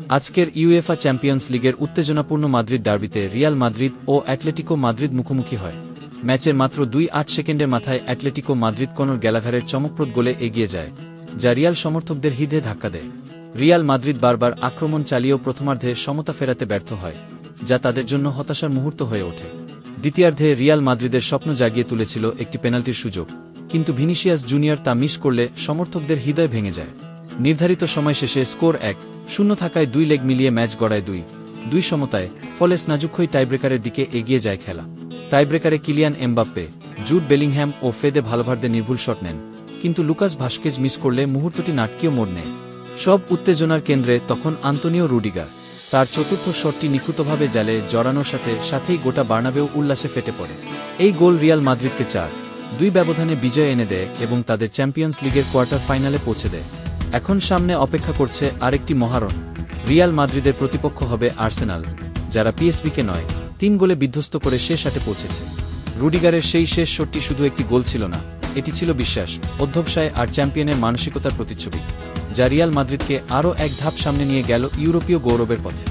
আজকের UEFA champions লিগের উত্তেজনাপূর্ণ মাদ্রিদ ডার্বিতে রিয়াল মাদ্রিদ ও অ্যাটলেটিকো মাদ্রিদ মুখোমুখি হয়। ম্যাচের মাত্র 2.8 সেকেন্ডের মাথায় অ্যাটলেটিকো মাদ্রিদ কনর গ্যালাঘারের চমকপ্রদ গোলে এগিয়ে যায়, যা রিয়াল সমর্থকদের হৃদয়ে ধাক্কা দেয়। রিয়াল মাদ্রিদ বারবার আক্রমণ চালিয়েও প্রথমার্ধে সমতা ফেরাতে ব্যর্থ হয়, যা তাদের জন্য হতাশার মুহূর্ত হয়ে ওঠে। দ্বিতীয়ার্ধে রিয়াল মাদ্রিদের স্বপ্ন জাগিয়ে তুলেছিল একটি পেনাল্টির সুযোগ, কিন্তু ভিনিসিয়াস জুনিয়র তা মিস করলে সমর্থকদের হৃদয় ভেঙে যায়। নির্ধারিত সময় শেষে স্কোর 1-0 থাকায় 2 লেগ মিলিয়ে ম্যাচ গড়ায় 2-2 সমতায়, ফলে স্নাজুক্ষই টাইব্রেকারের দিকে এগিয়ে যায় খেলা। টাইব্রেকারে কিলিয়ান এমবাপ্পে, জুড বেলিংহ্যাম ও ফেদে ভালভার্দে নির্ভুল শট নেন, কিন্তু লুকাস ভাস্কেজ মিস করলে মুহূর্তটি নাটকীয় মোড় নেয়। সব উত্তেজনার কেন্দ্রে তখন আন্তোনিও রুডিগার। তার চতুর্থ শটটি নিখুঁতভাবে জালে জড়ানোর সাথেই গোটা বার্নাবেউ উল্লাসে ফেটে পড়ে। এই গোল রিয়াল মাদ্রিদকে 4-2 ব্যবধানে বিজয় এনে দেয় এবং তাদের চ্যাম্পিয়ন্স লিগের কোয়ার্টার ফাইনালে পৌঁছে দেয়। এখন সামনে অপেক্ষা করছে আরেকটি মহারণ। রিয়াল মাদ্রিদের প্রতিপক্ষ হবে আর্সেনাল, যারা পিএসভিকে 9-3 গোলে বিধ্বস্ত করে শেষ 8-এ পৌঁছেছে। রুডিগারের সেই শেষ শটটি শুধু একটি গোল ছিল না, এটি ছিল বিশ্বাস, অধ্যবসায় আর চ্যাম্পিয়নের মানসিকতার প্রতিচ্ছবি, যা রিয়াল মাদ্রিদকে আরও এক ধাপ সামনে নিয়ে গেল ইউরোপীয় গৌরবের পথে।